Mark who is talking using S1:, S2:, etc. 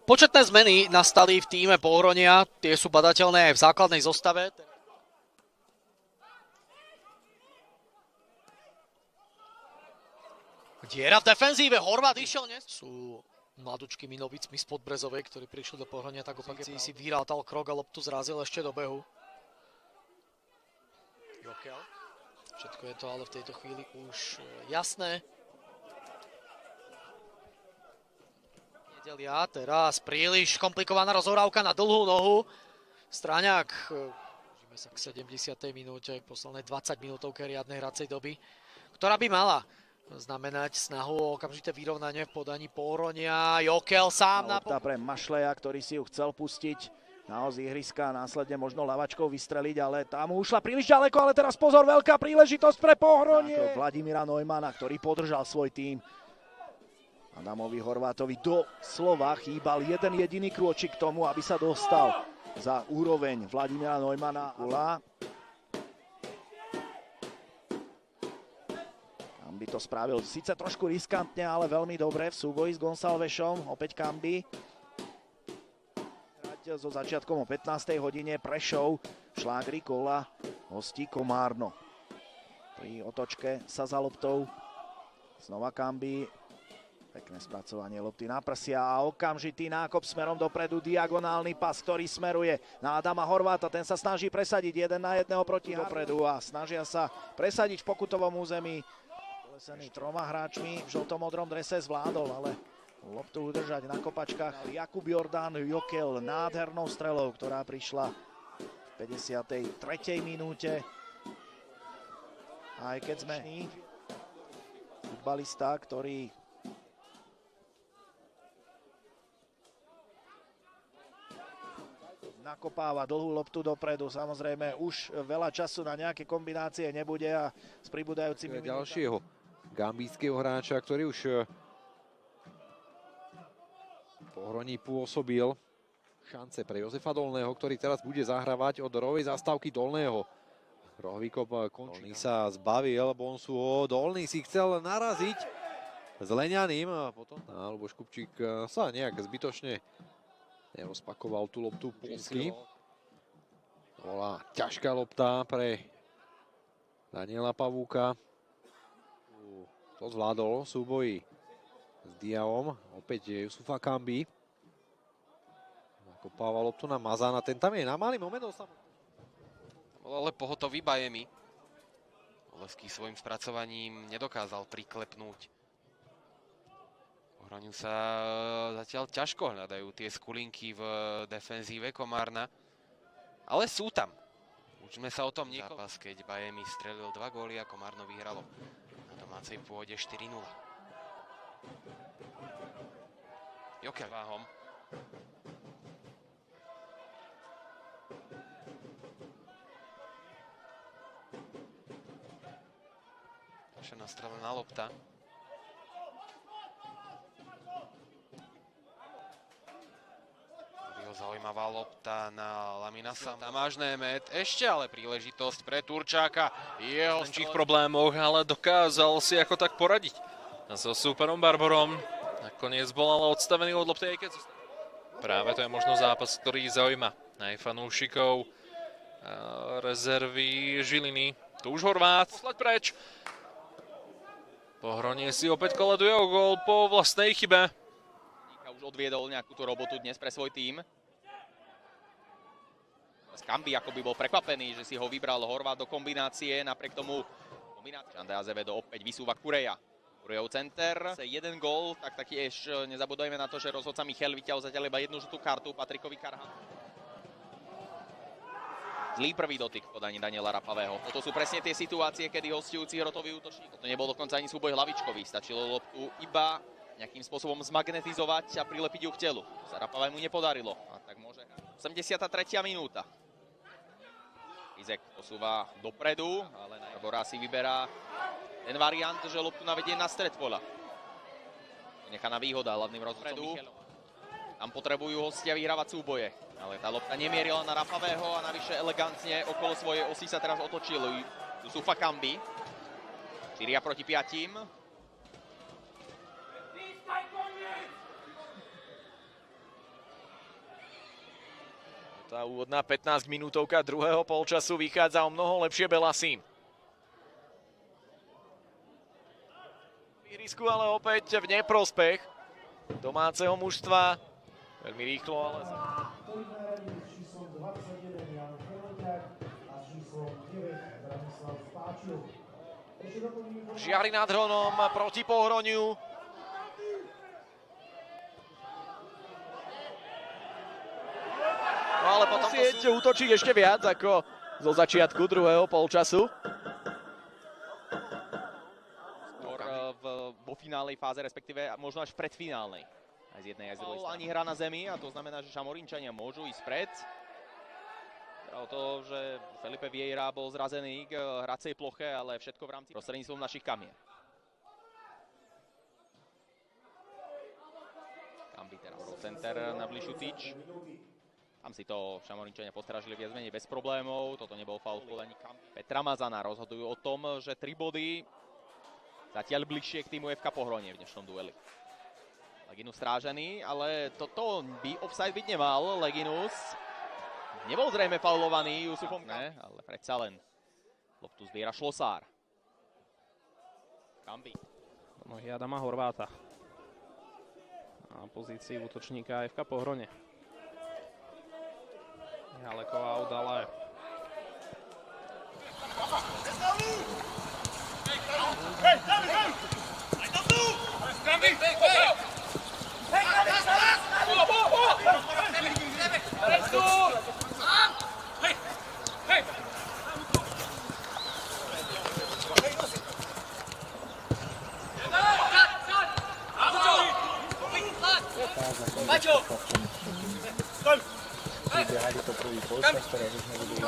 S1: Početné zmeny nastali v tíme Pohronia, tie sú badateľné aj v základnej zostave. Diera v defenzíve, Horvát išiel, nie? Sú mladučkými novicmi z Podbrezovej, ktorí prišli do Pohronia, tak opak si vyrátal krok a loptu zrazil ešte do behu. Jokel. Všetko je to ale v tejto chvíli už jasné. Nedelia, teraz príliš komplikovaná rozohrávka na dlhú nohu. Stráňák, žijeme sa k 70. minúte, k poslednej 20 minútovke riadnej hracej doby, ktorá by mala znamenať snahu o okamžité vyrovnanie v podaní Pohronia. Jokel sám na
S2: lopta pre Mašleja, ktorý si ju chcel pustiť naozaj ihriska a následne možno ľavačkou vystreliť, ale tá mu ušla príliš ďaleko, ale teraz pozor, veľká príležitosť pre Pohronie. Vladimíra Neumana, ktorý podržal svoj tím. Adamovi Horvátovi doslova chýbal jeden jediný krôčik k tomu, aby sa dostal za úroveň Vladimíra Neumana. Kambi to spravil síce trošku riskantne, ale veľmi dobre v súboji s Gonsalvešom. Opäť Kambi. So začiatkom o 15. hodine Prešov, Šlágri, Kola, hostí Komárno. Pri otočke sa za loptou. Znova Kambi. Pekné spracovanie lopty na prsia a okamžitý nákop smerom dopredu. Diagonálny pas, ktorý smeruje na Adama Horváta. Ten sa snaží presadiť 1 na 1 proti dopredu a snažia sa presadiť v pokutovom území. Polesený 3 hráčmi v žltomodrom drese zvládol, ale loptu udržať na kopačkách. Jakub Jordán Jokel nádhernou strelou, ktorá prišla v 53. minúte. Aj keď sme futbalista, ktorý nakopáva dlhú loptu dopredu. Samozrejme už veľa času na nejaké kombinácie nebude a s pribúdajúcimi
S3: ďalšieho gambijského hráča, ktorý už Pohroní pôsobil. Šance pre Jozefa Dolného, ktorý teraz bude zahrávať od rohovej zastávky Dolného. Rohový kop končí. Sa zbavil Bonsuho. Dolný si chcel naraziť s Leňaným. A potom Luboš Kupčík sa nejak zbytočne nerozpakoval tú loptu Polsky. Bola ťažká lopta pre Daniela Pavúka. To zvládol v súboji s Diaom. Opäť Jusufa Kambi. Nakopáva loptu na Mazana. Ten tam je na malý moment.
S4: Bol ale pohotový Bajemi. Olevský svojim spracovaním nedokázal priklepnúť. Pohroniu sa zatiaľ ťažko hľadajú tie skulinky v defenzíve Komárna. Ale sú tam. Učme sa o tom niekoľko. Zápas, keď Bajemi strelil 2 góly a Komárno vyhralo na domácej pôde 4-0. Jokel váhom. Ďalšia nastrelená lopta. Zaujímavá lopta na Laminasa. Tamáš Német, ešte ale príležitosť pre Turčáka. Jeho
S5: v menších problémoch, ale dokázal si ako tak poradiť so súperom Barborom. Nakoniec bol ale odstavený od lopty, aj keď práve to je možno zápas, ktorý zaujíma aj fanúšikov rezervy Žiliny. Tu už Horvát, slať preč. Pohronie si opäť koleduje o gól po vlastnej chybe.
S6: Už odviedol nejakú tú robotu dnes pre svoj tím. Kambi ako by bol prekvapený, že si ho vybral Horvát do kombinácie. Napriek tomu Žande Azevedo opäť vysúva Kureja. Kurejov center. Jeden gól, tak taktiež nezabudujeme na to, že rozhodca Michal vyťahol zatiaľ iba jednu žltú kartu Patrikovi Karhan. Zlý prvý dotyk v podaní Daniela Rapavého. Toto sú presne tie situácie, kedy hostujúci hrotový útočník. To nebol dokonca ani súboj hlavičkový. Stačilo loptu iba nejakým spôsobom zmagnetizovať a prilepiť ju k telu. Sa Rapavému nepodarilo. A tak môže 83. minúta. Izek posúva dopredu, ale Bora si vyberá ten variant, že loptu navedie na stred poľa. Nechaná výhoda hlavným rozhodcom Michalom. Tam potrebujú hostia vyhrávať súboje. Ale tá lopta nemierila na Rapavého a navyše elegantne okolo svojej osy sa teraz otočil Jusufa Kambi. 4 proti 5.
S7: Tá úvodná 15 minútovka druhého polčasu vychádza o mnoho lepšie Belasím. Výhrisku ale opäť v neprospech domáceho mužstva. Veľmi rýchlo, ale... Žiari nad Hronom proti Pohroniu. No ale potom sieť útočí ešte viac ako zo začiatku druhého polčasu.
S6: Vo finálnej fáze, respektíve možno až v predfinálnej. Aj z jednej, aj z druhej strany. Ani hra na zemi, a to znamená, že Šamorinčania môžu ísť pred. O to, že Felipe Vieira bol zrazený k hracej ploche, ale všetko v rámci prostredníctvom našich kamier. Kambi teraz do center na bližšiu tyč. Tam si to Šamorinčania postrážili viac menej bez problémov. Toto nebol faul v podaní Kambi. Petra Mazana rozhodujú o tom, že 3 body zatiaľ bližšie k týmu FK Pohronie v dnešnom dueli. Leginus strážený, ale toto by offside byť nemal. Leginus nebol zrejme faulovaný Jusufom, ne, ale predsa len loptu zbiera Šlosár. Kambi.
S8: Nohy Adama Horváta. Na pozícii útočníka FK Pohronie. Haleková udale.
S9: Vyběhali to první polčas, které už nebudu